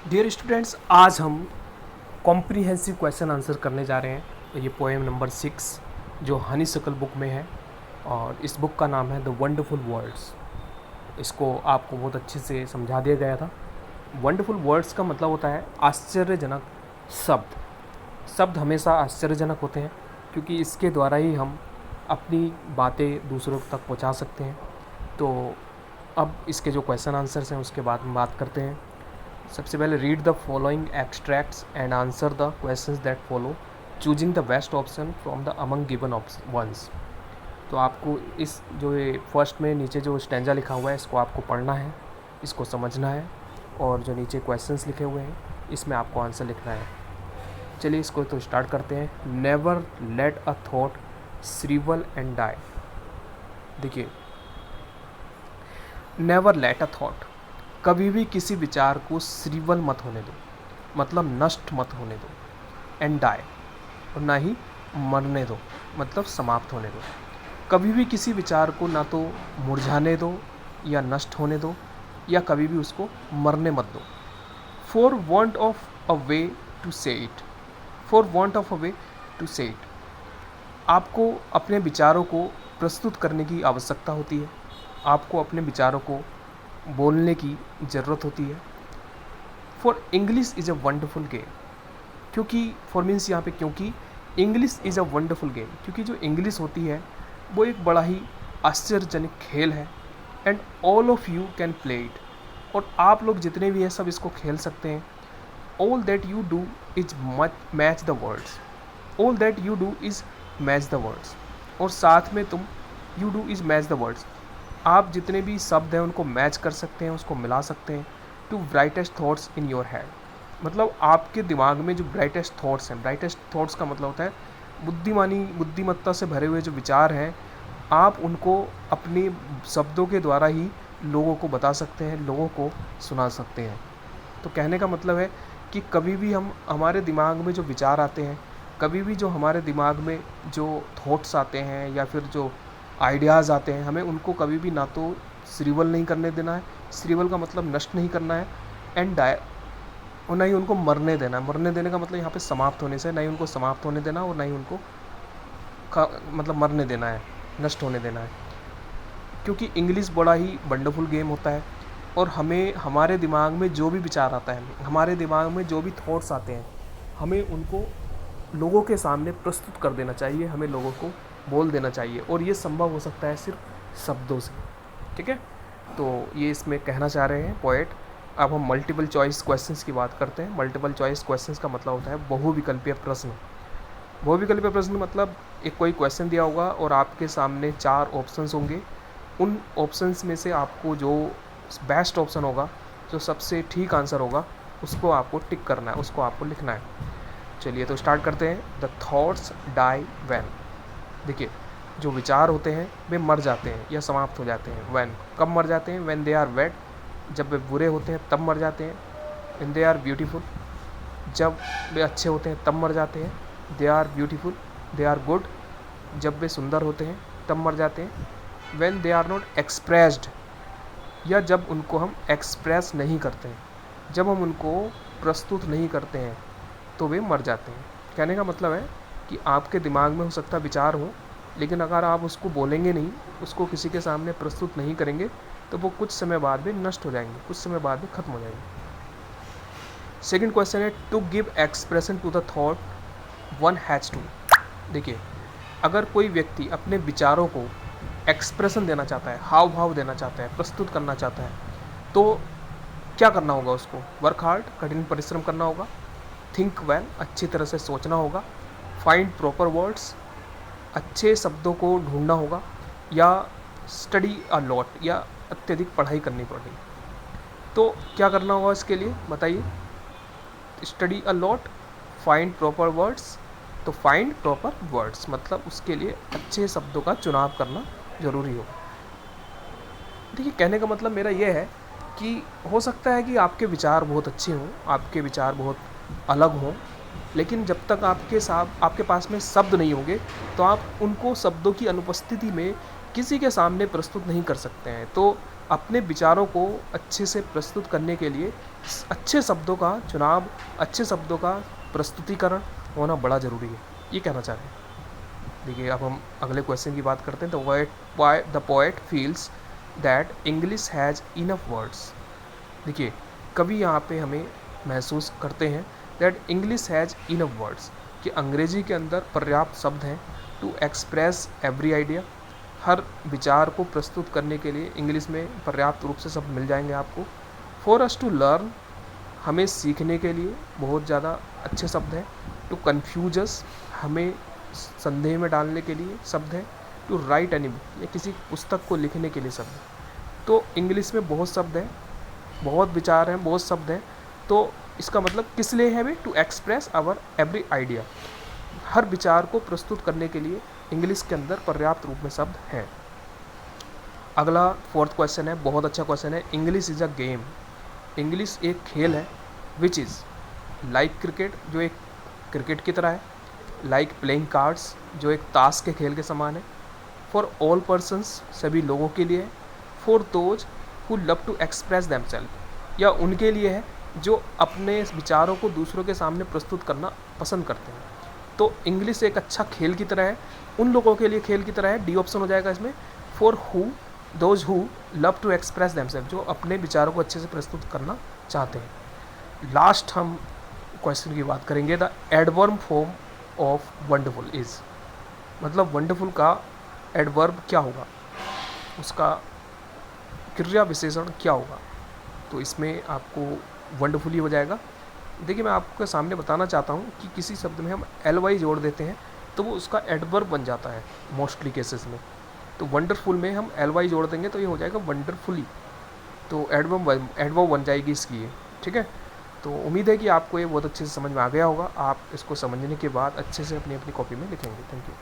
Dear students, आज हम comprehensive question answer करने जा रहे हैं। ये पोएम नंबर 6 जो हनीशक्ल बुक में है और इस बुक का नाम है द वंडरफुल वर्ड्स। इसको आपको बहुत अच्छे से समझा दिया गया था। वंडरफुल वर्ड्स का मतलब होता है आश्चर्यजनक शब्द। शब्द हमेशा आश्चर्यजनक होते हैं क्योंकि इसके द्वारा ही हम अपनी बातें दूसरों तक पहुंचा सकते हैं। तो अब इसके जो क्वेश्चन आंसर्स हैं उसके बाद हम बात करते हैं। सबसे पहले read the following extracts and answer the questions that follow, choosing the best option from the among given ones. तो आपको इस जो ये फर्स्ट में नीचे जो स्टैंजा लिखा हुआ है इसको आपको पढ़ना है, इसको समझना है और जो नीचे क्वेश्चंस लिखे हुए हैं इसमें आपको आंसर लिखना है। चलिए इसको तो स्टार्ट करते हैं। Never let a thought shrivel and die. देखिए, नेवर लेट अ थॉट, कभी भी किसी विचार को श्रिवल मत होने दो, मतलब नष्ट मत होने दो। एंड डाई, और ना ही मरने दो, मतलब समाप्त होने दो। कभी भी किसी विचार को ना तो मुरझाने दो या नष्ट होने दो या कभी भी उसको मरने मत दो। For want of a way to say it, for want of a way to say it, आपको अपने विचारों को प्रस्तुत करने की आवश्यकता होती है, आपको अपने विचारों को बोलने की ज़रूरत होती है। For English is a wonderful game, क्योंकि फॉर मीन्स यहाँ पे क्योंकि English is a wonderful game, क्योंकि जो इंग्लिश होती है वो एक बड़ा ही आश्चर्यजनक खेल है। And all of you can play it, और आप लोग जितने भी हैं सब इसको खेल सकते हैं। All that you do is match the words, all that you do is match the words, और साथ में तुम you do is match the words, आप जितने भी शब्द हैं उनको मैच कर सकते हैं, उसको मिला सकते हैं। To brightest thoughts in your head, मतलब आपके दिमाग में जो ब्राइटेस्ट थॉट्स हैं, ब्राइटेस्ट थॉट्स का मतलब होता है बुद्धिमत्ता से भरे हुए जो विचार हैं, आप उनको अपने शब्दों के द्वारा ही लोगों को बता सकते हैं, लोगों को सुना सकते हैं। तो कहने का मतलब है कि कभी भी हम हमारे दिमाग में जो विचार आते हैं, कभी भी जो हमारे दिमाग में जो थॉट्स आते हैं या फिर जो आइडियाज़ आते हैं, हमें उनको कभी भी ना तो श्रिवल नहीं करने देना है, श्रिवल का मतलब नष्ट नहीं करना है, एंड डाई, और ना ही उनको मरने देना है। मरने देने का मतलब यहाँ पे समाप्त होने से, ना ही उनको समाप्त होने देना और ना ही उनको मतलब मरने देना है, नष्ट होने देना है। क्योंकि इंग्लिश बड़ा ही वंडरफुल गेम होता है और हमें हमारे दिमाग में जो भी विचार आता है, हमारे दिमाग में जो भी थॉट्स आते हैं, हमें उनको लोगों के सामने प्रस्तुत कर देना चाहिए, हमें लोगों को बोल देना चाहिए, और ये संभव हो सकता है सिर्फ शब्दों से। ठीक है, तो ये इसमें कहना चाह रहे हैं पोएट। अब हम मल्टीपल चॉइस क्वेश्चंस की बात करते हैं। मल्टीपल चॉइस क्वेश्चंस का मतलब होता है बहुविकल्पीय प्रश्न। बहुविकल्पीय प्रश्न मतलब एक कोई क्वेश्चन दिया होगा और आपके सामने 4 ऑप्शंस होंगे, उन ऑप्शंस में से आपको जो बेस्ट ऑप्शन होगा, जो सबसे ठीक आंसर होगा, उसको आपको टिक करना है, उसको आपको लिखना है। चलिए तो स्टार्ट करते हैं। द थॉट्स डाई व्हेन, देखिए जो विचार होते हैं वे मर जाते हैं या समाप्त हो जाते हैं। व्हेन, कब मर जाते हैं? व्हेन दे आर बैड, जब वे बुरे होते हैं तब मर जाते हैं। व्हेन दे आर ब्यूटीफुल, जब वे अच्छे होते हैं तब मर जाते हैं। They are beautiful, they are good, जब वे सुंदर होते हैं तब मर जाते हैं। When they are not expressed, या जब उनको हम एक्सप्रेस नहीं करते हैं, जब हम उनको प्रस्तुत नहीं करते हैं तो वे मर जाते हैं। कहने का मतलब है कि आपके दिमाग में हो सकता विचार हो, लेकिन अगर आप उसको बोलेंगे नहीं, उसको किसी के सामने प्रस्तुत नहीं करेंगे, तो वो कुछ समय बाद भी नष्ट हो जाएंगे, कुछ समय बाद भी खत्म हो जाएंगे। सेकंड क्वेश्चन है to give expression to the thought one has to. देखिए, अगर कोई व्यक्ति अपने विचारों को एक्सप्रेशन देना चाहता है, हाव भाव देना चाहता है, प्रस्तुत करना चाहता है, तो क्या करना होगा? उसको वर्क हार्ड, कठिन परिश्रम करना होगा। थिंक वेल, अच्छी तरह से सोचना होगा। फाइंड प्रॉपर वर्ड्स, अच्छे शब्दों को ढूंढना होगा। या स्टडी अ लॉट, या अत्यधिक पढ़ाई करनी पड़ेगी। तो क्या करना होगा इसके लिए बताइए? Study a lot, find proper words. तो फाइंड प्रॉपर वर्ड्स मतलब उसके लिए अच्छे शब्दों का चुनाव करना ज़रूरी होगा। देखिए, कहने का मतलब मेरा ये है कि हो सकता है कि आपके विचार बहुत अच्छे हों, आपके विचार बहुत अलग हों, लेकिन जब तक आपके पास में शब्द नहीं होंगे तो आप उनको शब्दों की अनुपस्थिति में किसी के सामने प्रस्तुत नहीं कर सकते हैं। तो अपने विचारों को अच्छे से प्रस्तुत करने के लिए अच्छे शब्दों का चुनाव, अच्छे शब्दों का प्रस्तुतिकरण होना बड़ा ज़रूरी है, ये कहना चाह रहे हैं। देखिए अब हम अगले क्वेश्चन की बात करते हैं। The poet feels that English has enough words. देखिए कवि यहाँ पे हमें महसूस करते हैं that English has enough words, कि अंग्रेजी के अंदर पर्याप्त शब्द हैं टू एक्सप्रेस एवरी आइडिया। हर विचार को प्रस्तुत करने के लिए इंग्लिश में पर्याप्त रूप से शब्द मिल जाएंगे आपको। फॉर अस टू लर्न, हमें सीखने के लिए बहुत ज़्यादा अच्छे शब्द हैं। टू कन्फ्यूज अस, हमें संदेह में डालने के लिए शब्द हैं। टू राइट एनी बुक, या किसी पुस्तक को लिखने के लिए शब्द हैं। तो इंग्लिश में बहुत शब्द हैं, बहुत विचार हैं, बहुत शब्द हैं। तो इसका मतलब किस लिए है way? To express our every idea. हर विचार को प्रस्तुत करने के लिए इंग्लिश के अंदर पर्याप्त रूप में शब्द हैं। अगला फोर्थ क्वेश्चन है, बहुत अच्छा क्वेश्चन है। English is a game, English एक खेल है। विच इज़ लाइक क्रिकेट, जो एक क्रिकेट की तरह है। लाइक प्लेइंग कार्ड्स, जो एक ताश के खेल के समान है। फॉर ऑल पर्सन्स, सभी लोगों के लिए है। For those who love to express themselves, या उनके लिए है जो अपने विचारों को दूसरों के सामने प्रस्तुत करना पसंद करते हैं। तो इंग्लिश एक अच्छा खेल की तरह है, उन लोगों के लिए खेल की तरह है। डी ऑप्शन हो जाएगा इसमें। For who, those who love to express themselves, जो अपने विचारों को अच्छे से प्रस्तुत करना चाहते हैं। लास्ट हम क्वेश्चन की बात करेंगे। The adverb form of wonderful is, मतलब वंडरफुल का एडवर्ब क्या होगा, उसका क्रिया विशेषण क्या होगा। तो इसमें आपको वंडरफुली हो जाएगा। देखिए मैं आपके सामने बताना चाहता हूँ कि किसी शब्द में हम ly जोड़ देते हैं तो वो उसका एडवर्ब बन जाता है मोस्टली केसेस में। तो वंडरफुल में हम ly जोड़ देंगे तो ये हो जाएगा वंडरफुली। तो एडवर्ब बन जाएगी इसकी ये, ठीक है। तो उम्मीद है कि आपको ये बहुत अच्छे से समझ में आ गया होगा। आप इसको समझने के बाद अच्छे से अपनी अपनी कॉपी में लिखेंगे। Thank you.